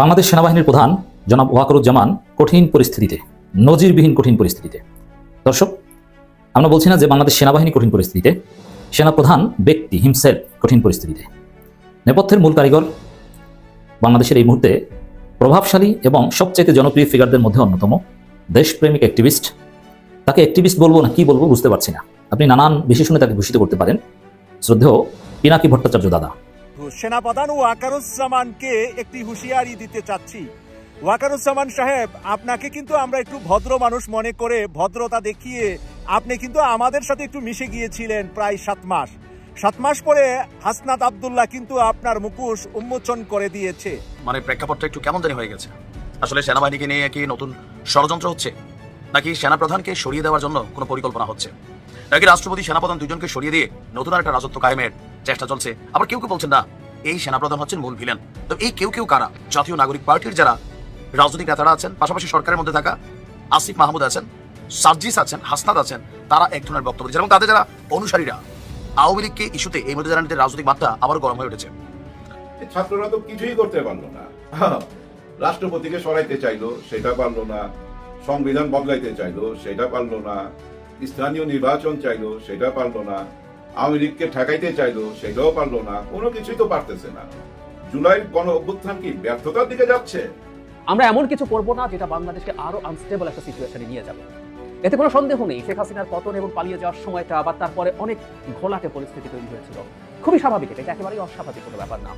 বাংলাদেশ সেনাবাহিনীর প্রধান জনাব ওয়াকারুজ্জামান কঠিন পরিস্থিতিতে, নজিরবিহীন কঠিন পরিস্থিতিতে। দর্শক, আমরা বলছি না যে বাংলাদেশ সেনাবাহিনী কঠিন পরিস্থিতিতে, সেনাপ্রধান ব্যক্তি হিমসেলফ কঠিন পরিস্থিতিতে। নেপথ্যের মূল কারিগর বাংলাদেশের এই মুহূর্তে প্রভাবশালী এবং সবচাইতে জনপ্রিয় ফিগারদের মধ্যে অন্যতম, দেশপ্রেমিক অ্যাক্টিভিস্ট। তাকে অ্যাক্টিভিস্ট বলবো না কি বলবো বুঝতে পারছি না। আপনি নানান বিশেষণে তাকে ভূষিত করতে পারেন। শ্রদ্ধেয় পিনাকি ভট্টাচার্য দাদা। সেনাপ্রধান ওয়াকারুজ্জামানকে একটি হুঁশিয়ারি দিতে চাচ্ছি। ওয়াকারুজ্জামান সাহেব, আপনাকে কিন্তু আমরা একটু ভদ্র মানুষ মনে করে ভদ্রতা দেখিয়ে আপনি কিন্তু আমাদের সাথে একটু মিশে গিয়েছিলেন প্রায় 7 মাস। 7 মাস পরে হাসনাত আব্দুল্লাহ কিন্তু আপনার মুখোশ উন্মোচন করে দিয়েছে। মানে প্রেক্ষাপটটা একটু কেমন জানি হয়ে গেছে। আসলে সেনাবাহিনীকে নিয়ে কি নতুন ষড়যন্ত্র হচ্ছে, নাকি সেনাপ্রধানকে সরিয়ে দেওয়ার জন্য কোনো পরিকল্পনা হচ্ছে, নাকি রাষ্ট্রপতি সেনাপ্রধান দুজনকে সরিয়ে দিয়ে নতুন একটা রাজত্ব কায়েমের চেষ্টা চলছে? আবার কেউ কেউ বলছেন না, এই সেনাপ্রধান হচ্ছেন মূল ভিলেন। তো এই কেউ কেউ কারা? জাতীয় নাগরিক পার্টির যারা রাজনৈতিক নেতারা আছেন, পাশাপাশি সরকারের মধ্যে থাকা আসিফ মাহমুদ আছেন, সার্জিস আছেন, হাসনাত আছেন, তারা এক ধরনের বক্তব্য দিচ্ছেন এবং তাদের যারা অনুসারীরা আওয়ামী লীগকে ইস্যুতে এই মধ্যে জানাতে রাজনৈতিক মাত্রা আবারও গরম হয়ে উঠেছে। ছাত্ররা তো কিছুই করতে পারলো না। রাষ্ট্রপতিকে সরাইতে চাইলো, সেটা পারলো না। সংবিধান বদলাইতে চাইলো, সেটা পারলো না। স্থানীয় নির্বাচন চাইলো, সেটা পারলো না। আওয়ামী লীগকে ঠেকাইতে চাইলো, সেটাও পারলো না। কোনো কিছুই তো পারতেছে না। জুলাইয়ের গণ অভ্যুত্থান কি ব্যর্থতার দিকে যাচ্ছে? আমরা এমন কিছু করব না যেটা বাংলাদেশকে আরো আনস্টেবল একটা সিচুয়েশনে নিয়ে যাবে। এতে কোনো সন্দেহ নেই, শেখ হাসিনার পতন এবং পালিয়ে যাওয়ার সময়টা আবার তারপরে অনেক ঘোলাটে পরিস্থিতি তৈরি হয়েছিল। খুবই স্বাভাবিক, এটা একেবারেই অস্বাভাবিক কোনো ব্যাপার না।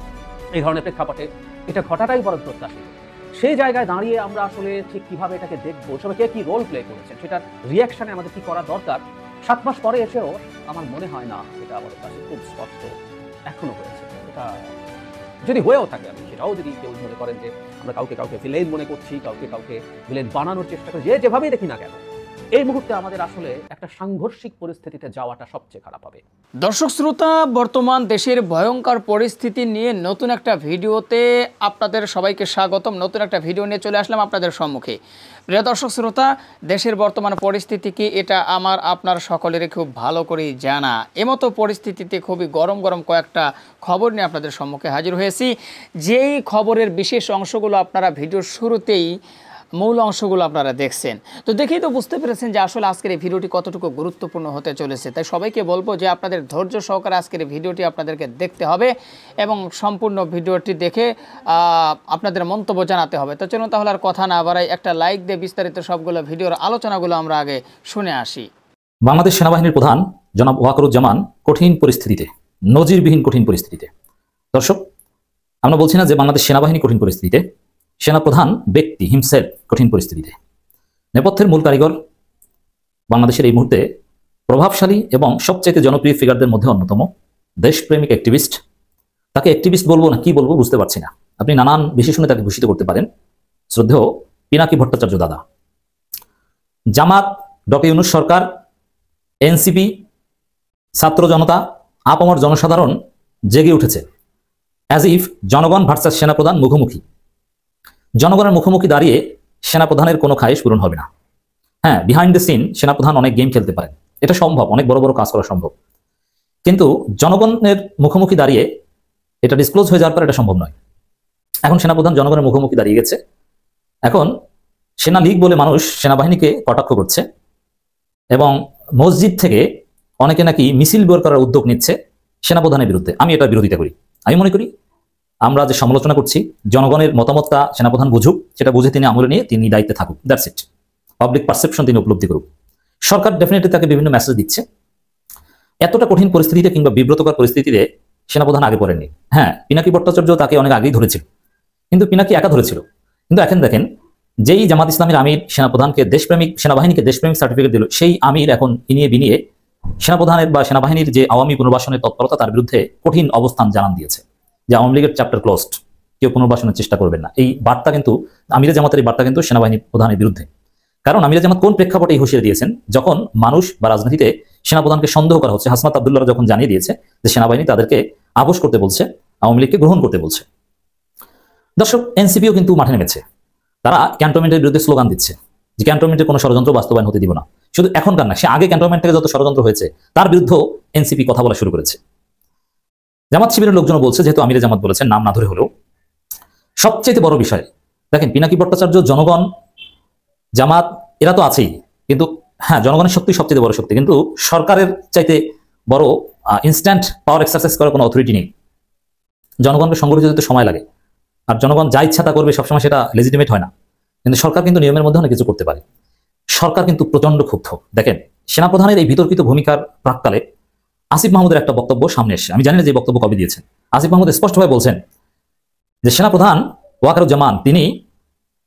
এই ধরনের প্রেক্ষাপটে এটা ঘটাটাই বড় প্রত্যাশিত। সেই জায়গায় দাঁড়িয়ে আমরা আসলে ঠিক কিভাবে এটাকে দেখবো, সবাই কে কি রোল প্লে করেছেন, সেটার রিয়াকশনে আমাদের কি করা দরকার, 7 মাস পরে এসেও আমার মনে হয় না এটা আমাদের কাছে খুব স্পষ্ট এখনো হয়েছে। এটা যদি হয়েও থাকে, আমি সেটাও যদি কেউ মনে করেন যে আমরা কাউকে ভিলেন মনে করছি, কাউকে ভিলেন বানানোর চেষ্টা করি, যেভাবেই দেখি না কেন, এই মুহূর্তে আমাদের আসলে একটা সাংঘর্ষিক পরিস্থিতিতে যাওয়াটা সবচেয়ে খারাপ হবে। দর্শক শ্রোতা, বর্তমান দেশের ভয়ঙ্কর পরিস্থিতি নিয়ে নতুন একটা ভিডিওতে আপনাদের সবাইকে স্বাগতম। নতুন একটা ভিডিও নিয়ে চলে আসলাম আপনাদের সম্মুখে। প্রিয় দর্শক শ্রোতা, দেশের বর্তমান পরিস্থিতি কি এটা আমার আপনার সকলেরই খুব ভালো করেই জানা। এমতো পরিস্থিতিতে খুবই গরম গরম কয়েকটা খবর নিয়ে আপনাদের সম্মুখে হাজির হয়েছি। যেই খবরের বিশেষ অংশগুলো আপনারা ভিডিওর শুরুতেই মূল অংশগুলো আপনারা দেখছেন, তো দেখেই তো বুঝতে পেরেছেন যে আসলে আজকের এই ভিডিওটি কতটুকু গুরুত্বপূর্ণ হতে চলেছে। তাই সবাইকে বলবো যে আপনাদের ধৈর্য সহকারে আজকের এই ভিডিওটি আপনাদেরকে দেখতে হবে এবং সম্পূর্ণ ভিডিওটি দেখে আপনাদের মন্তব্য জানাতে হবে। তো চলুন তাহলে আর কথা না বাড়াই, একটা লাইক দিয়ে বিস্তারিত সবগুলো ভিডিওর আলোচনাগুলো আমরা আগে শুনে আসি। বাংলাদেশ সেনাবাহিনীর প্রধান জনাব ওয়াকারুজ্জামান কঠিন পরিস্থিতিতে, নজিরবিহীন কঠিন পরিস্থিতিতে। দর্শক, আমরা বলছি না যে বাংলাদেশ সেনাবাহিনী কঠিন পরিস্থিতিতে, সেনাপ্রধান ব্যক্তি হিমসেলফ কঠিন পরিস্থিতিতে। নেপথ্যের মূল কারিগর বাংলাদেশের এই মুহূর্তে প্রভাবশালী এবং সবচাইতে জনপ্রিয় ফিগারদের মধ্যে অন্যতম, দেশপ্রেমিক অ্যাক্টিভিস্ট। তাকে অ্যাক্টিভিস্ট বলবো না কি বলবো বুঝতে পারছি না। আপনি নানান বিশেষণে তাকে ভূষিত করতে পারেন। শ্রদ্ধেয় পিনাকি ভট্টাচার্য দাদা। জামাত, ডক্টর ইউনূস সরকার, এনসিপি, ছাত্র জনতা, আপামর জনসাধারণ জেগে উঠেছে। অ্যাজ ইফ জনগণ ভার্সাস সেনাপ্রধান মুখোমুখি। জনগণের মুখোমুখি দাঁড়িয়ে সেনাপ্রধানের কোনো খায়েশ পূরণ হবে না। হ্যাঁ, বিহাইন্ড দ্য সিন সেনাপ্রধান অনেক গেম খেলতে পারেন, এটা সম্ভব, অনেক বড় বড় কাজ করা সম্ভব, কিন্তু জনগণের মুখোমুখি দাঁড়িয়ে এটা ডিসক্লোজ হয়ে যাওয়ার পর এটা সম্ভব নয়। এখন সেনাপ্রধান জনগণের মুখোমুখি দাঁড়িয়ে গেছে। এখন সেনা লীগ বলে মানুষ সেনাবাহিনীকে কটাক্ষ করছে এবং মসজিদ থেকে অনেকে নাকি মিছিল বের করার উদ্যোগ নিচ্ছে সেনাপ্রধানের বিরুদ্ধে। আমি এটা বিরোধিতা করি। আমি মনে করি আমরা যে সমালোচনা করছি, জনগণের মতামতটা সেনাপ্রধান বুঝুক, সেটা বুঝে তিনি আমলে নিয়ে তিনি দায়িত্বে থাকুক, দ্যাটস ইট। পাবলিক পারসেপশন তিনি উপলব্ধি করুক। সরকার ডেফিনেটলি তাকে বিভিন্ন মেসেজ দিচ্ছে। এতটা কঠিন পরিস্থিতিতে কিংবা বিব্রতকর পরিস্থিতিতে সেনাপ্রধান আগে পড়েননি। হ্যাঁ, পিনাকি ভট্টাচার্য তাকে অনেক আগেই ধরেছিল, কিন্তু পিনাকি একা ধরেছিল। কিন্তু এখন দেখেন, যেই জামাত ইসলামের আমির সেনাপ্রধানকে দেশপ্রেমিক, সেনাবাহিনীকে দেশপ্রেমিক সার্টিফিকেট দিল, সেই আমির এখন ইনিয়ে বিনিয়ে সেনাপ্রধানের বা সেনাবাহিনীর যে আওয়ামী পুনর্বাসনের তৎপরতা তার বিরুদ্ধে কঠিন অবস্থান জানান দিয়েছে যে আওয়ামী লীগের চ্যাপ্টার ক্লোজড, কেউ পুনর্বাসনের চেষ্টা করবেন না। এই বার্তা কিন্তু আমিরে জামাতের, এই বার্তা কিন্তু সেনাবাহিনী প্রধানের বিরুদ্ধে। কারণ আমিরে জামাত কোন প্রেক্ষাপটে এই হুঁশিয়ারি দিয়েছেন? যখন মানুষ বা রাজনীতিতে সেনাপ্রধানকে সন্দেহ করা হচ্ছে, হাসনাত আব্দুল্লাহরা যখন জানিয়ে দিয়েছে যে সেনাবাহিনী তাদেরকে আপোস করতে বলছে, আওয়ামী লীগকে গ্রহণ করতে বলছে। দর্শক, এনসিপিও কিন্তু মাঠে নেমেছে। তারা ক্যান্টনমেন্টের বিরুদ্ধে স্লোগান দিচ্ছে যে ক্যান্টনমেন্টের কোনো ষড়যন্ত্র বাস্তবায়ন হতে দিব না। শুধু এখনকার না, সে আগে ক্যান্টনমেন্ট থেকে যত ষড়যন্ত্র হয়েছে তার বিরুদ্ধেও এনসিপি কথা বলা শুরু করেছে। জামাত শিবিরের লোকজন বলছে, যেহেতু আমিরে জামাত বলেছেন নাম না ধরে হলেও, সবচেয়ে বড় বিষয় দেখেন, পিনাকি ভট্টাচার্য, জনগণ, জামাত এরা তো আছেই, কিন্তু হ্যাঁ জনগণের শক্তি সবচেয়ে বড় শক্তি, কিন্তু সরকারের চাইতে বড় ইনস্ট্যান্ট পাওয়ার এক্সারসাইজ করার কোনো অথরিটি নেই। জনগণকে সংগঠিত হতে সময় লাগে, আর জনগণ যা ইচ্ছা তা করবে সবসময় সেটা লেজিটিমেট হয় না। কিন্তু সরকার কিন্তু নিয়মের মধ্যে অনেক কিছু করতে পারে। সরকার কিন্তু প্রচন্ড ক্ষুব্ধ। দেখেন, সেনাপ্রধানের এই বিতর্কিত ভূমিকার প্রাক্কালে আসিফ মাহমুদের একটা বক্তব্য সামনে এসে, আমি জানি না যে বক্তব্য কবে দিয়েছেন। আসিফ মাহমুদ স্পষ্টভাবে বলছেন যে সেনাপ্রধান ওয়াকারুজ্জামান তিনি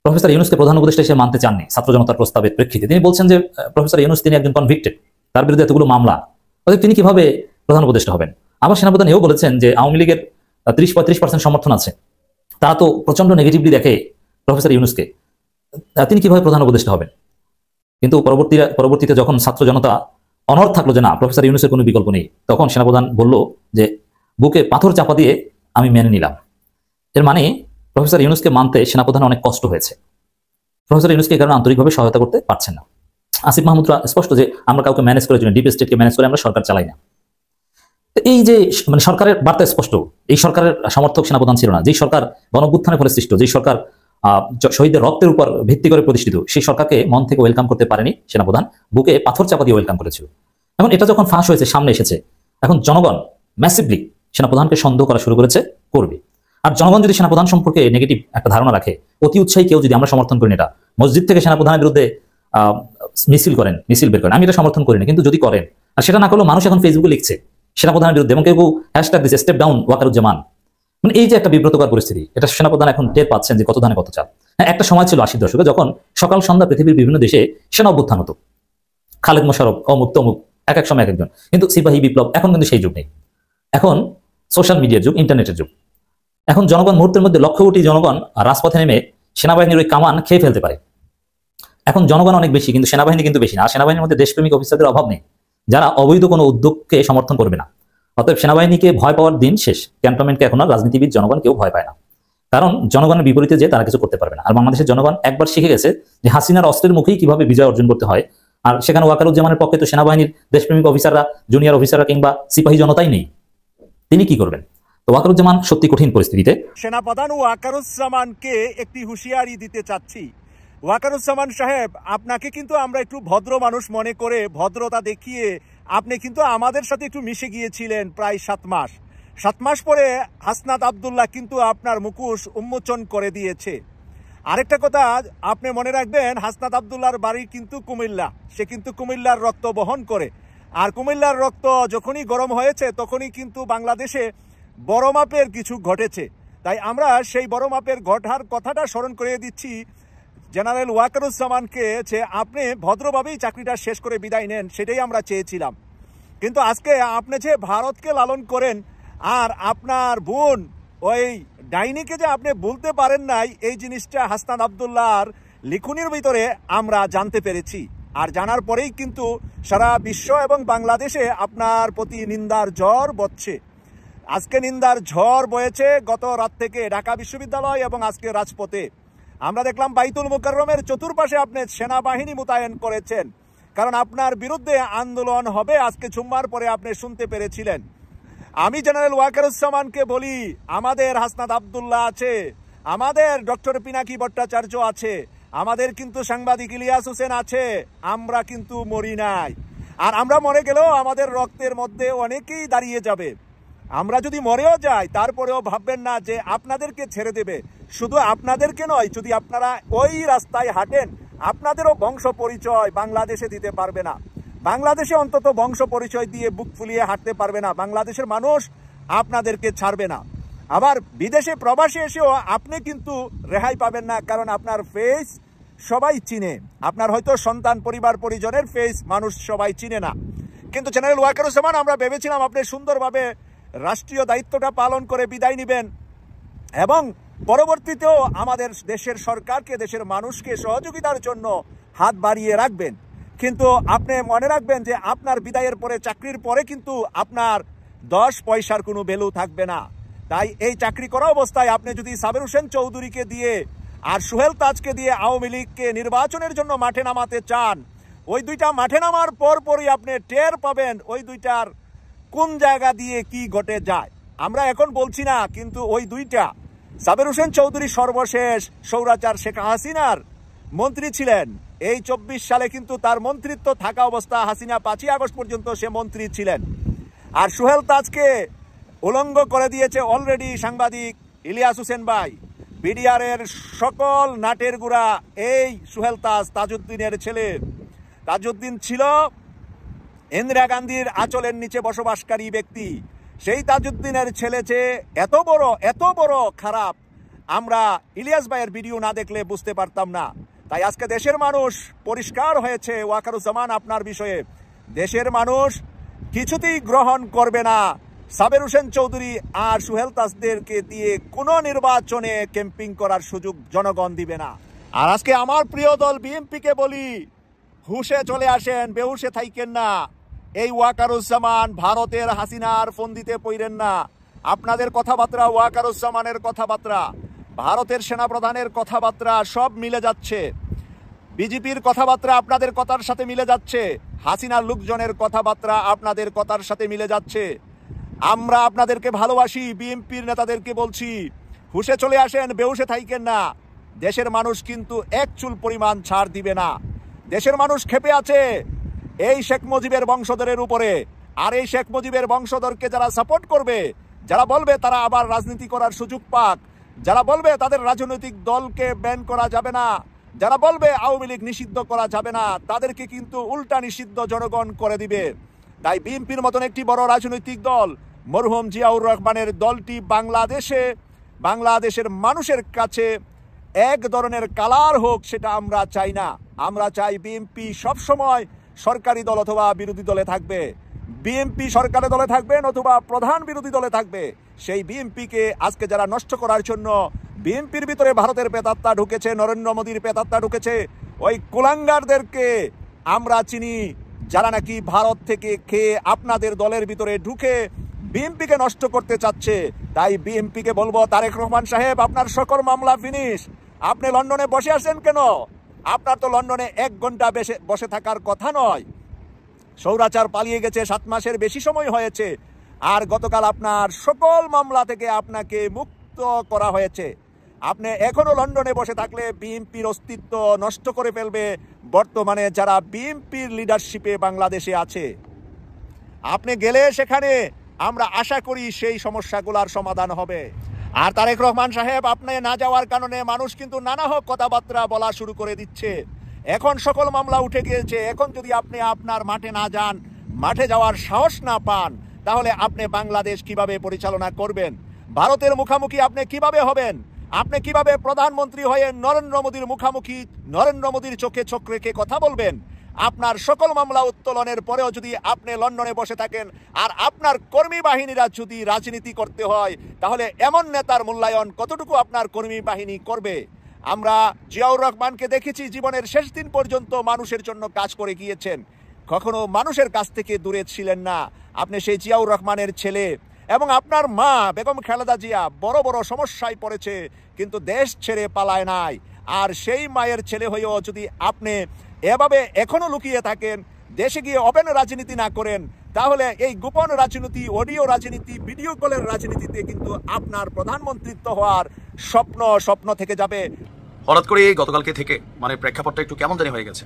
প্রফেসর ইউনূসকে প্রধান উপদেষ্টা হিসেবে মানতে চাননি ছাত্র জনতার প্রস্তাবের প্রেক্ষিতে। তিনি বলছেন যে প্রফেসর ইউনূস তিনি একজন কনভিক্টেড, তার বিরুদ্ধে এতগুলো মামলা, অতএব তিনি কিভাবে প্রধান উপদেষ্টা হবেন। আবার সেনাপ্রধান এও বলেছেন যে আওয়ামী লীগের 30-35% সমর্থন আছে, তারা তো প্রচন্ড নেগেটিভলি দেখে প্রফেসর ইউনূসকে, তিনি কিভাবে প্রধান উপদেষ্টা হবেন। কিন্তু পরবর্তীতে যখন ছাত্র জনতা অনড় থাকলো যে না প্রফেসর ইউনূসের কোনো বিকল্প নেই, তখন সেনাপ্রধান বলল যে বুকে পাথর চাপা দিয়ে আমি মেনে নিলাম। এর মানে প্রফেসর ইউনূসকে মানতে সেনাপ্রধান অনেক কষ্ট হয়েছে। প্রফেসর ইউনূসকে এই কারণে আন্তরিকভাবে সহায়তা করতে পারছেন না। আসিফ মাহমুদরা স্পষ্ট যে আমরা কাউকে ম্যানেজ করার জন্য, ডিপ স্টেটকে ম্যানেজ করে আমরা সরকার চালাই না। এই যে মানে সরকারের বার্তা স্পষ্ট, এই সরকারের সমর্থক সেনাপ্রধান ছিল না। যেই সরকার গণঅভ্যুত্থানের ফলে সৃষ্ট, যেই সরকার শহীদদের রক্তের উপর ভিত্তি করে প্রতিষ্ঠিত, সেই সরকারকে মন থেকে ওয়েলকাম করতে পারেনি সেনাপ্রধান, বুকে পাথর চাপা দিয়ে ওয়েলকাম করেছিল। এখন এটা যখন ফাঁস হয়েছে, সামনে এসেছে, এখন জনগণ ম্যাসিভলি সেনাপ্রধানকে সন্দেহ করা শুরু করেছে, করবে। আর জনগণ যদি সেনাপ্রধান সম্পর্কে নেগেটিভ একটা ধারণা রাখে, অতি উৎসাহী কেউ যদি, আমরা সমর্থন করি না এটা, মসজিদ থেকে সেনাপ্রধানের বিরুদ্ধে মিছিল বের করেন, আমি এটা সমর্থন করি না, কিন্তু যদি করেন, আর সেটা না করলেও মানুষ এখন ফেসবুকে লিখছে সেনাপ্রধানের বিরুদ্ধে, এবং কেউ হ্যাশট্যাগ দিচ্ছে স্টেপ ডাউন ওয়াকারুজ্জামান। মানে এই যে একটা বিব্রতকর পরিস্থিতি, এটা সেনাপ্রধান এখন টের পাচ্ছেন যে কত ধানে কত চাল। হ্যাঁ, একটা সময় ছিল 80 দশকে, যখন সকাল সন্ধ্যা পৃথিবীর বিভিন্ন দেশে সেনা অভ্যুত্থান হতো, খালেদ মোশাররফ, অমুক তমুক, এক এক সময় এক একজন, কিন্তু সিপাহী বিপ্লব। এখন কিন্তু সেই যুগ নেই, এখন সোশ্যাল মিডিয়ার যুগ, ইন্টারনেটের যুগ। এখন জনগণ মুহূর্তের মধ্যে লক্ষ কোটি জনগণ রাজপথে নেমে সেনাবাহিনীর ওই কামান খেয়ে ফেলতে পারে। এখন জনগণ অনেক বেশি, কিন্তু সেনাবাহিনী কিন্তু বেশি না। আর সেনাবাহিনীর মধ্যে দেশপ্রেমিক অফিসারদের অভাব নেই, যারা অবৈধ কোনো উদ্যোগকে সমর্থন করবে না। অতএব সেনাবাহিনীকে ভয় পাওয়ার দিন শেষ। ক্যান্টনমেন্টকে এখন আর রাজনীতিবিদ জনগণ কেউ ভয় পায় না, কারণ জনগণের বিপরীতে যে তারা কিছু করতে পারবে না। আর বাংলাদেশের জনগণ একবার শিখে গেছে যে হাসিনার অস্ত্রের মুখেই কিভাবে বিজয় অর্জন করতে হয়। আর সেখানে ওয়াকারুজ্জামানের পক্ষে তো সেনাবাহিনীর দেশপ্রেমিক অফিসাররা, জুনিয়র অফিসাররা কিংবা সিপাহী জনতাই নেই, তিনি কি করবেন? তো ওয়াকারুজ্জামান সত্যি কঠিন পরিস্থিতিতে। সেনাপ্রধান ওয়াকারুজ্জামানকে একটি হুঁশিয়ারি দিতে চাচ্ছি। ওয়াকারুজ্জামান সাহেব, আপনাকে কিন্তু আমরা একটু ভদ্র মানুষ মনে করে, ভদ্রতা দেখিয়ে আপনি কিন্তু আমাদের সাথে একটু মিশে গিয়েছিলেন প্রায় 7 মাস। 7 মাস পরে হাসনাত আব্দুল্লাহ কিন্তু আপনার মুখোশ উন্মোচন করে দিয়েছে। আরেকটা কথা আপনি মনে রাখবেন, হাসনাত আব্দুল্লাহর বাড়ি কিন্তু কুমিল্লা, সে কিন্তু কুমিল্লার রক্ত বহন করে। আর কুমিল্লার রক্ত যখনই গরম হয়েছে, তখনই কিন্তু বাংলাদেশে বড় মাপের কিছু ঘটেছে। তাই আমরা সেই বড় মাপের ঘটার কথাটা স্মরণ করিয়ে দিচ্ছি জেনারেল ওয়াকারুজ্জামানকে, যে আপনি ভদ্রভাবেই চাকরিটা শেষ করে বিদায় নেন, সেটাই আমরা চেয়েছিলাম। কিন্তু আজকে আপনি যে ভারতকে লালন করেন, আর আপনার বোন ওই ডাইনিকে যে আপনি বলতে পারেন নাই, এই জিনিসটা হাসনাত আব্দুল্লাহর লিখনির ভিতরে আমরা জানতে পেরেছি। আর জানার পরেই কিন্তু সারা বিশ্ব এবং বাংলাদেশে আপনার প্রতি নিন্দার ঝড় বচ্ছে। আজকে নিন্দার ঝড় বয়েছে গত রাত থেকে ঢাকা বিশ্ববিদ্যালয় এবং আজকে রাজপথে। আমরা দেখলাম বাইতুল মুকাররমের চতুর্পাশে আপনি সেনাবাহিনী মোতায়েন করেছেন, কারণ আপনার বিরুদ্ধে আন্দোলন হবে আজকে জুম্মার পরে আপনি শুনতে পেরেছিলেন। আমি জেনারেল ওয়াকারুজ্জামানকে বলি, আমাদের হাসনাত আব্দুল্লাহ আছে, আমাদের ডক্টর পিনাকি ভট্টাচার্য আছে, আমাদের কিন্তু সাংবাদিক ইলিয়াস হোসেন আছে, আমরা কিন্তু মরি নাই। আর আমরা মরে গেলেও আমাদের রক্তের মধ্যে অনেকেই দাঁড়িয়ে যাবে। আমরা যদি মরেও যাই, তারপরেও ভাববেন না যে আপনাদেরকে ছেড়ে দেবে। শুধু আপনাদেরকে নয়, যদি আপনারা ওই রাস্তায় হাঁটেন, আপনাদেরও বংশ পরিচয় বাংলাদেশে দিতে পারবে না। বাংলাদেশে অন্তত বংশ পরিচয় দিয়ে বুক ফুলিয়ে হাঁটতে পারবে না, বাংলাদেশের মানুষ আপনাদেরকে ছাড়বে না। আবার বিদেশে প্রবাসে এসেও আপনি কিন্তু রেহাই পাবেন না, কারণ আপনার ফেস সবাই চিনে। আপনার হয়তো সন্তান, পরিবার, পরিজনের ফেস মানুষ সবাই চিনে না। কিন্তু জেনারেল ওয়াকারুজ্জামান, আমরা ভেবেছিলাম আপনি সুন্দরভাবে রাষ্ট্রীয় দায়িত্বটা পালন করে বিদায় নেবেন এবং পরবর্তীতেও আমাদের দেশের সরকারকে, দেশের মানুষকে সহযোগিতার জন্য হাত বাড়িয়ে রাখবেন। কিন্তু আপনি মনে রাখবেন যে আপনার বিদায়ের পরে, চাকরির পরে কিন্তু আপনার 10 পয়সার কোনো ভ্যালু থাকবে না। তাই এই চাকরি করা অবস্থায় আপনি যদি সাবের হোসেন চৌধুরীকে দিয়ে আর সোহেল তাজকে দিয়ে আওয়ামী লীগকে নির্বাচনের জন্য মাঠে নামাতে চান, ওই দুইটা মাঠে নামার পরপরই আপনি টের পাবেন ওই দুইটার কোন জায়গা দিয়ে কি ঘটে যায়। আমরা এখন বলছি না, কিন্তু ওই দুইটা সাবের হোসেন চৌধুরী সর্বশেষ স্বৈরাচার শেখ হাসিনার মন্ত্রী ছিলেন। এই 24 সালে কিন্তু তার মন্ত্রিত্ব থাকা অবস্থা হাসিনা 5ই আগস্ট পর্যন্ত সে মন্ত্রী ছিলেন। আর সোহেল তাজকে উলঙ্গ করে দিয়েছে অলরেডি সাংবাদিক ইলিয়াস হোসেন ভাই। বিডিআর এর সকল নাটের গুড়া এই সোহেল তাজ, তাজউদ্দিনের ছেলে। তাজউদ্দিন ছিল ইন্দিরা গান্ধীর আঁচলের নিচে বসবাসকারী ব্যক্তি। সেই তাজউদ্দিনের ছেলে যে এত বড় খারাপ, আমরা ইলিয়াস ভাইয়ের ভিডিও না দেখলে বুঝতে পারতাম না। তাই আজকে দেশের মানুষ পরিষ্কার হয়েছে ওয়াকারুজ্জামান আপনার বিষয়ে। দেশের মানুষ কিছুতেই গ্রহণ করবে না সাবের হোসেন চৌধুরী আর সোহেল তাজদেরকে দিয়ে কোনো নির্বাচনে ক্যাম্পিং করার সুযোগ জনগণ দিবে না। আর আজকে আমার প্রিয় দল বিএনপিকে বলি, হুশে চলে আসেন, বেহুশে থাইকেন না। এই ওয়াকারুজ্জামান ভারতের হাসিনার ফন্দিতে পড়েন না। আপনাদের কথাবার্তা, ওয়াকারুজ্জামানের কথাবার্তা, ভারতের সেনাপ্রধানের কথাবার্তা সব মিলে যাচ্ছে। বিজেপির কথাবার্তা আপনাদের কথার সাথে মিলে যাচ্ছে। হাসিনার লোকজনের কথাবার্তা আপনাদের কথার সাথে মিলে যাচ্ছে। আমরা আপনাদেরকে ভালোবাসি। বিএনপির নেতাদেরকে বলছি, হুশে চলে আসেন, বেহুশে থাইকেন না। দেশের মানুষ কিন্তু এক চুল পরিমাণ ছাড় দিবে না। দেশের মানুষ ক্ষেপে আছে এই শেখ মুজিবের বংশধরের উপরে। আর এই শেখ মুজিবের বংশধরকে যারা সাপোর্ট করবে, যারা বলবে তারা আবার রাজনীতি করার সুযোগ পাক, যারা বলবে তাদের রাজনৈতিক দলকে ব্যান করা যাবে না, যারা বলবে আওয়ামী লীগ নিষিদ্ধ করা যাবে না, তাদেরকে কিন্তু উল্টা নিষিদ্ধ জনগণ করে দিবে। তাই বিএনপির মতন একটি বড় রাজনৈতিক দল, মরহুম জিয়াউর রহমানের দলটি বাংলাদেশের মানুষের কাছে এক ধরনের কালার হোক, সেটা আমরা চাই না। আমরা চাই বিএনপি সবসময় সরকারি দল অথবা বিরোধী দলে থাকবে। বিএনপি সরকারি দলে থাকবে অথবা প্রধান বিরোধী দলে থাকবে। সেই বিএনপিকে আজকে যারা নষ্ট করার জন্য, বিএনপির ভিতরে ভারতের পেতাত্তা ঢুকেছে, নরেন্দ্র মোদীর পেতাত্তা ঢুকেছে, ওই কুলাঙ্গারদেরকে আমরা চিনি, যারা নাকি ভারত থেকে খেয়ে আপনাদের দলের ভিতরে ঢুকে বিএনপিকে নষ্ট করতে চাচ্ছে। তাই বিএনপিকে বলবো, তারেক রহমান সাহেব, আপনার সকল মামলা ফিনিশ। আপনি লন্ডনে বসে আছেন কেন? আপনার তো লন্ডনে 1 ঘন্টা বসে থাকার কথা নয়। স্বৈরাচার পালিয়ে গেছে, 7 মাসের বেশি সময় হয়েছে। আর গতকাল আপনার সকল মামলা থেকে আপনাকে মুক্ত করা হয়েছে। আপনি এখনো লন্ডনে বসে থাকলে বিএনপির অস্তিত্ব নষ্ট করে ফেলবে বর্তমানে যারা বিএনপির লিডারশিপে বাংলাদেশে আছে। আপনি গেলে সেখানে আমরা আশা করি সেই সমস্যাগুলোর সমাধান হবে। আর তারেক রহমান সাহেব, আপনি না যাওয়ার কারণে মানুষ কিন্তু নানা কথাবার্তা বলা শুরু করে দিচ্ছে। এখন সকল মামলা উঠে গিয়েছে। এখন যদি আপনি আপনার মাঠে না যান, মাঠে যাওয়ার সাহস না পান, তাহলে আপনি বাংলাদেশ কিভাবে পরিচালনা করবেন? ভারতের মুখামুখি আপনি কিভাবে হবেন? আপনি কিভাবে প্রধানমন্ত্রী হয়ে নরেন্দ্র মোদীর মুখামুখি, নরেন্দ্র মোদীর চোখে চোখ রেখে কথা বলবেন? আপনার সকল মামলা উত্তোলনের পরেও যদি আপনি লন্ডনে বসে থাকেন আর আপনার কর্মী বাহিনীরা যদি রাজনীতি করতে হয়, তাহলে এমন নেতার মূল্যায়ন কতটুকু আপনার কর্মী বাহিনী করবে? আমরা জিয়াউর রহমানকে দেখেছি জীবনের শেষ দিন পর্যন্ত মানুষের জন্য কাজ করে গিয়েছেন, কখনো মানুষের কাছ থেকে দূরে ছিলেন না। আপনি সেই জিয়াউর রহমানের ছেলে, এবং আপনার মা বেগম খালেদা জিয়া বড় সমস্যায় পড়েছে, কিন্তু দেশ ছেড়ে পালায় নাই। আর সেই মায়ের ছেলে হয়েও যদি আপনি এভাবে এখনো লুকিয়ে থাকেন, দেশে গিয়ে ওপেন রাজনীতি না করেন, তাহলে এই গোপন রাজনীতি, অডিও রাজনীতি, ভিডিও কলের রাজনীতিতে কিন্তু আপনার প্রধানমন্ত্রিত্ব হওয়ার স্বপ্ন থেকে যাবে। হঠাৎ করে গতকালকে থেকে প্রেক্ষাপটটা একটু কেমন জানি হয়ে গেছে।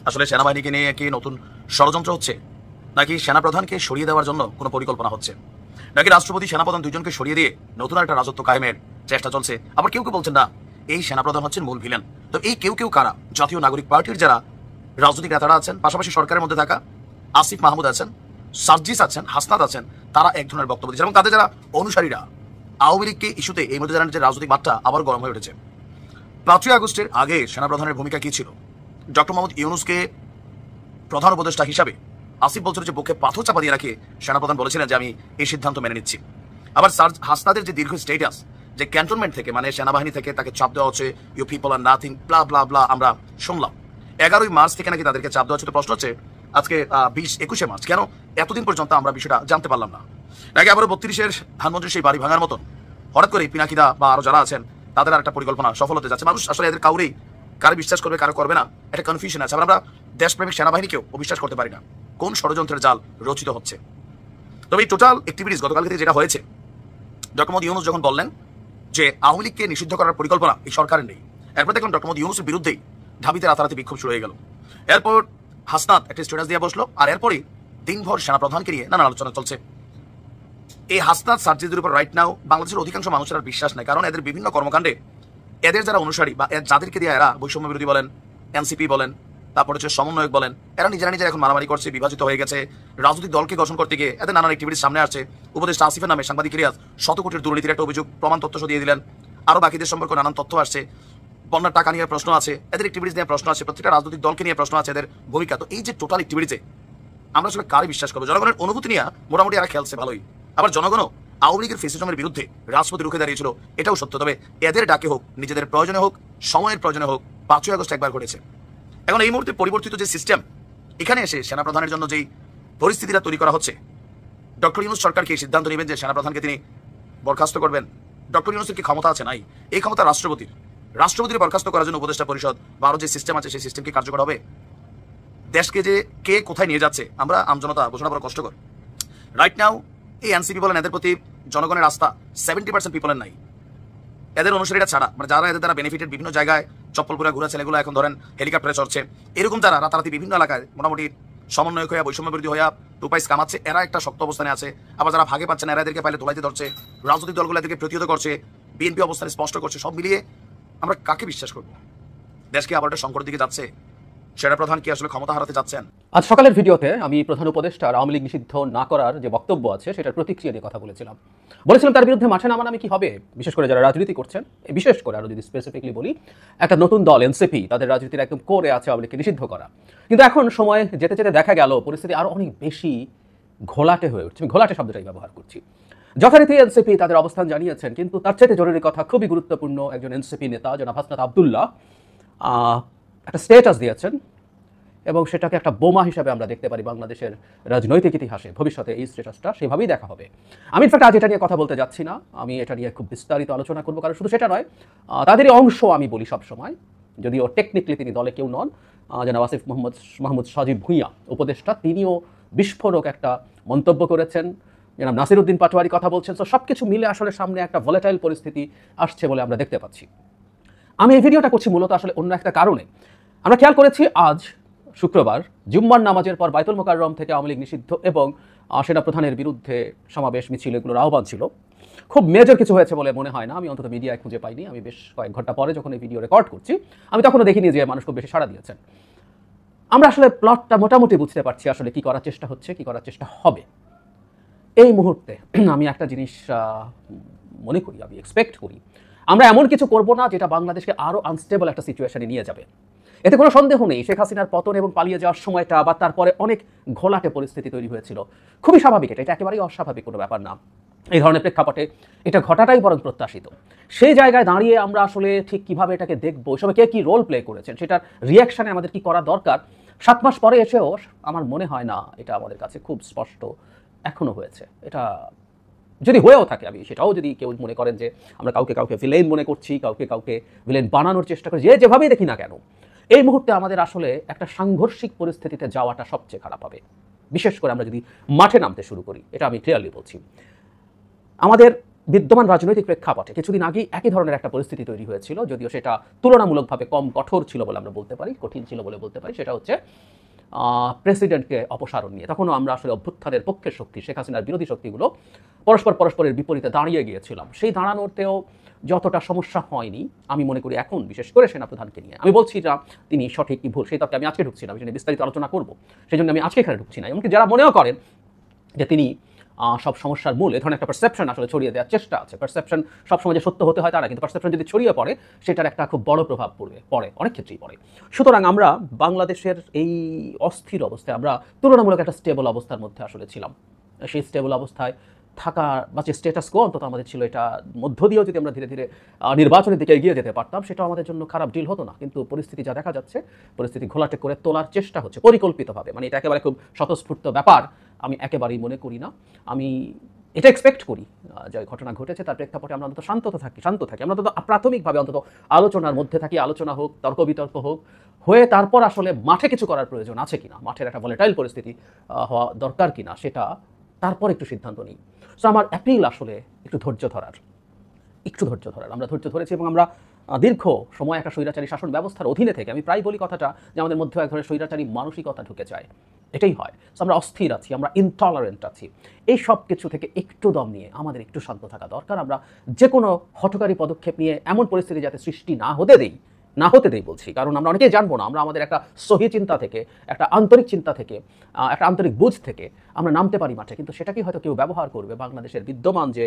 আসলে সেনাবাহিনীকে নিয়ে কি নতুন ষড়যন্ত্র হচ্ছে, নাকি সেনাপ্রধানকে সরিয়ে দেওয়ার জন্য কোনো পরিকল্পনা হচ্ছে, নাকি রাষ্ট্রপতি সেনাপ্রধান দুজনকে সরিয়ে দিয়ে নতুন একটা রাজত্ব কায়েমের চেষ্টা চলছে? আবার কেউ বলছেন না, এই সেনাপ্রধান হচ্ছেন মূল ভিলেন। তো এই কেউ কারা? জাতীয় নাগরিক পার্টির যারা রাজনৈতিক নেতারা আছেন, পাশাপাশি সরকারের মধ্যে থাকা আসিফ মাহমুদ আছেন, সার্জিস আছেন, হাসনাত আছেন, তারা এক ধরনের বক্তব্য দিচ্ছেন, এবং তাদের যারা অনুসারীরা আওয়ামী লীগকে ইস্যুতে এই মধ্যে জানান যে রাজনৈতিক মাত্রা আবার গরম হয়ে উঠেছে। 5ই আগস্টের আগে সেনাপ্রধানের ভূমিকা কি ছিল? ডক্টর মোহাম্মদ ইউনূসকে প্রধান উপদেষ্টা হিসাবে আসিফ বলছিল যে বুকে পাথর চাপা দিয়ে রাখে সেনাপ্রধান বলেছিলেন যে আমি এই সিদ্ধান্ত মেনে নিচ্ছি। আবার হাসনাদের যে দীর্ঘ স্টেটাস, যে ক্যান্টনমেন্ট থেকে সেনাবাহিনী থেকে তাকে চাপ দেওয়া হচ্ছে, ইউ পিপল আর নাথিং, ব্লা ব্লা ব্লা, আমরা শুনলাম। 11ই মার্চ থেকে নাকি তাদেরকে চাপ দেওয়া হচ্ছে। প্রশ্ন হচ্ছে আজকে 21শে মার্চ, কেন এতদিন পর্যন্ত আমরা বিষয়টা জানতে পারলাম না? নাকি আবারও 32-এর ধানমন্ত্রীর সেই বাড়ি ভাঙার মতন হঠাৎ করে পিনাকিদা বা আরো যারা আছেন তাদের একটা পরিকল্পনা সফল হতে যাচ্ছে? মানুষ আসলে এদের কারো বিশ্বাস করবে, কারো করবে না, একটা কনফিউশন আছে। আমরা দেশপ্রেমিক সেনাবাহিনীকেও বিশ্বাস করতে পারি না কোন ষড়যন্ত্রের জাল রচিত হচ্ছে। তবে এই টোটাল অ্যাক্টিভিটিস গতকাল থেকে যেটা হয়েছে, ডক্টর মোহাম্মদ ইউনূস যখন বললেন যে আওয়ামী লীগকে নিষিদ্ধ করার পরিকল্পনা এই সরকারের নেই। এরপর দেখলাম ডক্টর মোহাম্মদ ইউনূসের বিরুদ্ধেই ঢাবিতে রাতারাতি বিক্ষোভ শুরু হয়ে গেল। এরপর হাসনাত একটা স্ট্যাটাস দিয়ে বসলো, আর এরপরই দিনভর সেনাপ্রধানকে নিয়ে নানা আলোচনা চলছে। এই হাসনাত সার্জিদের উপর রাইট নাও বাংলাদেশের অধিকাংশ মানুষের আর বিশ্বাস নেই, কারণ এদের বিভিন্ন কর্মকাণ্ডে এদের যারা অনুসারী বা যাদেরকে দিয়ে এরা বৈষম্য বিরোধী বলেন, এনসিপি বলেন, তারপর হচ্ছে সমন্বয়ক বলেন, এরা নিজেরা এখন মারামারি করছে, বিভাজিত হয়ে গেছে। রাজনৈতিক দলকে গঠন করতে গিয়ে এদের নানান অ্যাক্টিভিটির সামনে আসছে। উপদেষ্টা আসিফের নামে সাংবাদিক রিয়াজ শত কোটির দুর্নীতির একটা অভিযোগ প্রমাণ তথ্য দিয়ে দিলেন। আরো বাকিদের সম্পর্কে নানান তথ্য আসছে, বন্যার টাকা নিয়ে প্রশ্ন আছে, এদের অ্যাক্টিভিটিস নিয়ে প্রশ্ন আছে, প্রত্যেকটা রাজনৈতিক দলকে নিয়ে প্রশ্ন আছে, এদের ভূমিকা। তো এই যে টোটাল অ্যাক্টিভিটিতে আমরা আসলে কারে বিশ্বাস করবো? জনগণের অনুভূতি নিয়ে মোটামুটি এরা খেলছে ভালোই, আবার জনগণও আওয়ামী লীগের ফেসিজমের বিরুদ্ধে রাজপথে রুখে দাঁড়িয়েছিল, এটাও সত্য। তবে এদের ডাকে হোক, নিজেদের প্রয়োজনে হোক, সময়ের প্রয়োজনে হোক, 5ই আগস্ট একবার ঘটেছে। এখন এই মুহূর্তে পরিবর্তিত যে সিস্টেম, এখানে এসে সেনাপ্রধানের জন্য যেই পরিস্থিতিটা তৈরি করা হচ্ছে, ডক্টর ইউনূস সরকারকে এই সিদ্ধান্ত নেবেন যে সেনাপ্রধানকে তিনি বরখাস্ত করবেন। ডক্টর ইউনূসের কি ক্ষমতা আছে? নাই। এই ক্ষমতা রাষ্ট্রপতির। রাষ্ট্রপতির বরখাস্ত করার জন্য উপদেষ্টা পরিষদ বা আরো যে সিস্টেম আছে সেই সিস্টেম কি কার্যকর হবে? দেশকে যে কে কোথায় নিয়ে যাচ্ছে আমরা আমজনতা বোঝানো বড় কষ্টকর। রাইট নাও এই এনসিপি বলেন, এদের প্রতি জনগণের আস্থা 70% পিপলের নাই। এদের অনুসারীরা ছাড়া, মানে যারা এদের দ্বারা বেনিফিটেড, বিভিন্ন জায়গায় চপ্পল পুরা ঘুরেছেন, এগুলো এখন ধরেন হেলিকপ্টারে চড়ছে, এরকম যারা রাতারাতি বিভিন্ন এলাকায় মোটামুটি সমন্বয়ক হইয়া বৈষম্য বিরোধী হইয়া রূপাইস কামাচ্ছে, এরা একটা শক্ত অবস্থানে আছে। আবার যারা ভাগে পাচ্ছে না, এরা এদেরকে পাইলে তোলাইতে ধরছে, রাজনৈতিক দলগুলো এদেরকে প্রতিহত করছে, বিএনপি অবস্থানে স্পষ্ট করছে। সব মিলিয়ে আমরা কাকে বিশ্বাস করবো? দেশকে আবার একটা সংকটের দিকে যাচ্ছে, সেনাপ্রধান কি আসলে ক্ষমতা হারাতে যাচ্ছেন? আজ সকালের ভিডিওতে আমি প্রধান উপদেষ্টার আওয়ামী লীগ নিষিদ্ধ না করার যে বক্তব্য আছে সেটার প্রতিক্রিয়া নিয়ে কথা বলেছিলাম তার বিরুদ্ধে মাঠে নামানামি কি হবে, বিশেষ করে যারা রাজনীতি করছেন, বিশেষ করে আরো যদি স্পেসিফিকলি বলি, একটা নতুন দল এনসিপি, তাদের রাজনীতির একদম কোরে আছে আওয়ামী লীগকে নিষিদ্ধ করা। কিন্তু এখন সময় যেতে যেতে দেখা গেল পরিস্থিতি আরো অনেক বেশি ঘোলাটে হয়ে উঠছে। আমি ঘোলাটে শব্দটাই ব্যবহার করছি। যথারীতি এনসিপি তাদের অবস্থান জানিয়েছেন, কিন্তু তার চাইতে জরুরি কথা, খুবই গুরুত্বপূর্ণ, একজন এনসিপি নেতা জনাব হাসনাত আব্দুল্লাহ একটা স্ট্যাটাস দিয়েছেন, এবং সেটাকে একটা বোমা হিসাবে আমরা দেখতে পারি বাংলাদেশের রাজনৈতিক ইতিহাসে। ভবিষ্যতে এই স্ট্যাটাসটা সেভাবেই দেখা হবে। আমি ইনফ্যাক্ট আজ এটা নিয়ে কথা বলতে যাচ্ছি না, আমি এটা নিয়ে খুব বিস্তারিত আলোচনা করবো, কারণ শুধু সেটা নয়, তাদেরই অংশ আমি বলি সবসময়, যদিও টেকনিক্যালি তিনি দলে কেউ নন। জনাব আসিফ মাহমুদ সাজিব ভুঁইয়া উপদেষ্টা, তিনিও বিস্ফোরক একটা মন্তব্য করেছেন। জনাব নাসিরউদ্দিন পাটোয়ারি কথা বলছেন। তো সব কিছু মিলে আসলে সামনে একটা ভলেটাইল পরিস্থিতি আসছে বলে আমরা দেখতে পাচ্ছি। আমি এই ভিডিওটা করছি মূলত আসলে অন্য একটা কারণে। আমরা খেয়াল করেছি আজ শুক্রবার জুম্মার নামাজের পর বাইতুল মোকাররম থেকে আওয়ামী লীগ নিষিদ্ধ এবং সেনাপ্রধানের বিরুদ্ধে সমাবেশ মিছিল এগুলোর আহ্বান ছিল। খুব মেজর কিছু হয়েছে বলে মনে হয় না, আমি অন্তত মিডিয়ায় খুঁজে পাইনি। আমি বেশ কয়েক ঘন্টা পরে যখন এই ভিডিও রেকর্ড করছি, আমি তখনও দেখিনি যে মানুষ খুব বেশি সাড়া দিয়েছেন। আমরা আসলে প্লটটা মোটামুটি বুঝতে পারছি আসলে কি করার চেষ্টা হচ্ছে, কি করার চেষ্টা হবে। এই মুহূর্তে আমি একটা জিনিস মনে করি, আমি এক্সপেক্ট করি, আমরা এমন কিছু করব না যেটা বাংলাদেশকে আরও আনস্টেবল একটা সিচুয়েশনে নিয়ে যাবে। এতে কোনো সন্দেহ নেই, শেখ হাসিনার পতন এবং পালিয়ে যাওয়ার সময়টা বা তারপরে অনেক ঘোলাটে পরিস্থিতি তৈরি হয়েছিল। খুবই স্বাভাবিক, এটা একেবারেই অস্বাভাবিক কোনো ব্যাপার না। এই ধরনের প্রেক্ষাপটে এটা ঘটাটাই বরং প্রত্যাশিত। সেই জায়গায় দাঁড়িয়ে আমরা আসলে ঠিক কিভাবে এটাকে দেখবো, সবাই কে কী রোল প্লে করেছেন, সেটার রিয়াকশানে আমাদের কি করা দরকার, 7 মাস পরে এসেও আমার মনে হয় না এটা আমাদের কাছে খুব স্পষ্ট এখনো হয়েছে। এটা যদি হয়েও থাকে, আমি সেটাও যদি কেউ মনে করেন যে আমরা কাউকে ভিলেন মনে করছি, কাউকে ভিলেন বানানোর চেষ্টা করি, যেভাবেই দেখি না কেন, এই মুহূর্তে আমাদের আসলে একটা সাংঘর্ষিক পরিস্থিতিতে যাওয়াটা সবচেয়ে খারাপ হবে। বিশেষ করে আমরা যদি মাঠে নামতে শুরু করি, এটা আমি ক্লিয়ারলি বলছি। আমাদের বিদ্যমান রাজনৈতিক প্রেক্ষাপটে কিছুদিন আগেই একই ধরনের একটা পরিস্থিতি তৈরি হয়েছিল, যদিও সেটা তুলনামূলকভাবে কম কঠোর ছিল বলে আমরা বলতে পারি, কঠিন ছিল বলে বলতে পারি। সেটা হচ্ছে প্রেসিডেন্টকে অপসারণ নিয়ে। তখনও আমরা আসলে অভ্যুত্থানের পক্ষের শক্তি, শেখ হাসিনার বিরোধী শক্তিগুলো পরস্পরের বিপরীতে দাঁড়িয়ে গিয়েছিলাম। সেই দাঁড়ানোতেও যতটা সমস্যা হয়নি, আমি মনে করি এখন বিশেষ করে সেনাপ্রধানকে নিয়ে, আমি বলছি না তিনি সঠিক কি ভুল, সেই তত্ত্বে আমি আজকে ঢুকছি না, আমি সেটা বিস্তারিত আলোচনা করবো, সেই জন্য আমি আজকে এখানে ঢুকছি না। এমনকি যারা মনেও করেন যে তিনি সব সমস্যার মূল, এ ধরনের একটা পারসেপশন আসলে ছড়িয়ে দেওয়ার চেষ্টা আছে। পারসেপশন সবসময় যে সত্য হতে হয় তা না, কিন্তু পারসেপশন যদি ছড়িয়ে পড়ে সেটার একটা খুব বড় প্রভাব পড়ে, অনেক ক্ষেত্রেই পড়ে। সুতরাং আমরা বাংলাদেশের এই অস্থির অবস্থায় আমরা তুলনামূলক একটা স্টেবল অবস্থার মধ্যে আসলে ছিলাম। সেই স্টেবল অবস্থায় থাকা বা যে স্ট্যাটাস কো অন্তত আমাদের ছিল, এটা মধ্য দিয়েও যদি আমরা ধীরে ধীরে নির্বাচনের দিকে এগিয়ে যেতে পারতাম, সেটাও আমাদের জন্য খারাপ ডিল হতো না। কিন্তু পরিস্থিতি যা দেখা যাচ্ছে, পরিস্থিতি ঘোলাটে করে তোলার চেষ্টা হচ্ছে পরিকল্পিতভাবে। মানে এটা একেবারে খুব স্বতঃস্ফূর্ত ব্যাপার আমি একেবারেই মনে করি না। আমি এটা এক্সপেক্ট করি যে ঘটনা ঘটেছে তার প্রেক্ষাপটে আমরা অন্তত শান্ত থাকি, আমরা অন্তত প্রাথমিকভাবে অন্তত আলোচনার মধ্যে থাকি, আলোচনা হোক, তর্ক বিতর্ক হোক, হয়ে তারপর আসলে মাঠে কিছু করার প্রয়োজন আছে কিনা, মাঠের একটা ভলেটাইল পরিস্থিতি হওয়া দরকার কিনা, সেটা তারপর একটু সিদ্ধান্ত নিই। সো আমার অ্যাপিল আসলে একটু ধৈর্য ধরার। একটু ধৈর্য ধরার। আমরা ধৈর্য ধরেছি এবং আমরা দীর্ঘ সময় একটা স্বৈরাচারী শাসন ব্যবস্থার অধীনে থেকে, আমি প্রায় বলি কথাটা যে আমাদের মধ্যে এক ধরনের স্বৈরাচারী মানসিকতা ঢুকে যায়, এটাই হয়। So, আমরা অস্থির আছি, আমরা ইনটলারেন্ট আছি। এই সব কিছু থেকে একটু দম নিয়ে আমাদের একটু শান্ত থাকা দরকার। আমরা যে কোনো হঠকারী পদক্ষেপ নিয়ে এমন পরিস্থিতি যাতে সৃষ্টি না হতে দেই বলছি, কারণ আমরা অনেকেই জানবো না। আমরা আমাদের একটা সহি চিন্তা থেকে, একটা আন্তরিক চিন্তা থেকে, একটা আন্তরিক বুঝ থেকে আমরা নামতে পারি মাঠে, কিন্তু সেটাকেই হয়তো কেউ ব্যবহার করবে। বাংলাদেশের বিদ্যমান যে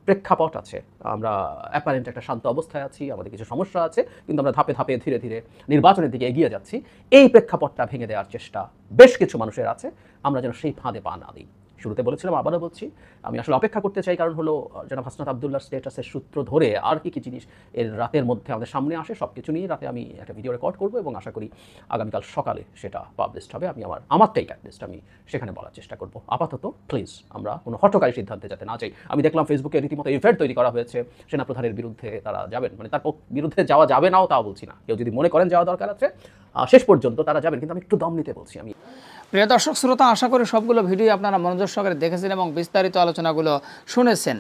প্রেক্ষাপট আছে, আমরা অ্যাপারেন্ট একটা শান্ত অবস্থায় আছি, আমাদের কিছু সমস্যা আছে, কিন্তু আমরা ধাপে ধাপে ধীরে ধীরে নির্বাচনের দিকে এগিয়ে যাচ্ছি। এই প্রেক্ষাপটটা ভেঙে দেওয়ার চেষ্টা বেশ কিছু মানুষের আছে, আমরা যেন সেই ফাঁদে পা না দিই। শুরুতে বলেছিলাম, আবারও বলছি, আমি আসলে অপেক্ষা করতে চাই, কারণ হলো জনাব হাসনাত আবদুল্লাহর স্ট্যাটাসের সূত্র ধরে আর কি জিনিস এর রাতের মধ্যে আমাদের সামনে আসে, সব কিছু নিয়ে রাতে আমি একটা ভিডিও রেকর্ড করবো এবং আশা করি আগামীকাল সকালে সেটা পাবলিশড হবে। আমি আমারটাই অ্যাটলিস্ট আমি সেখানে বলার চেষ্টা করব। আপাতত প্লিজ আমরা কোনো হঠকারী সিদ্ধান্তে যাতে না যাই। আমি দেখলাম ফেসবুকে রীতিমতো ইভেন্ট তৈরি করা হয়েছে, সেনাপ্রধানের বিরুদ্ধে তারা যাবেন, মানে তার বিরুদ্ধে যাওয়া যাবে নাও তাও বলছি না, কেউ যদি মনে করেন যাওয়া দরকার আছে শেষ পর্যন্ত তারা যাবেন, কিন্তু আমি একটু দম নিতে বলছি। আমি প্রিয় দর্শক শ্রোতা, আশা করি সবগুলো ভিডিও আপনারা মনোযোগ সহকারে দেখেছেন এবং বিস্তারিত আলোচনাগুলো শুনেছেন।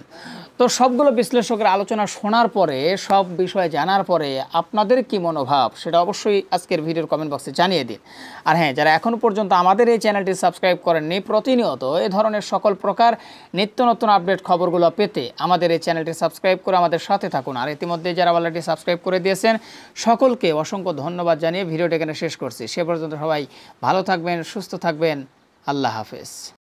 তো সবগুলো বিশ্লেষকের আলোচনা শোনার পরে, সব বিষয়ে জানার পরে আপনাদের কি মনোভাব সেটা অবশ্যই আজকের ভিডিওর কমেন্ট বক্সে জানিয়ে দিন। আর হ্যাঁ, যারা এখনও পর্যন্ত আমাদের এই চ্যানেলটি সাবস্ক্রাইব করেননি, প্রতিনিয়ত এ ধরনের সকল প্রকার নিত্য নতুন আপডেট খবরগুলো পেতে আমাদের এই চ্যানেলটি সাবস্ক্রাইব করে আমাদের সাথে থাকুন। আর ইতিমধ্যে যারা অলরেডি সাবস্ক্রাইব করে দিয়েছেন সকলকে অসংখ্য ধন্যবাদ জানিয়ে ভিডিওটা এখানে শেষ করছি। সে পর্যন্ত সবাই ভালো থাকবেন, সুস্থ থাকবেন। আল্লাহ হাফেজ।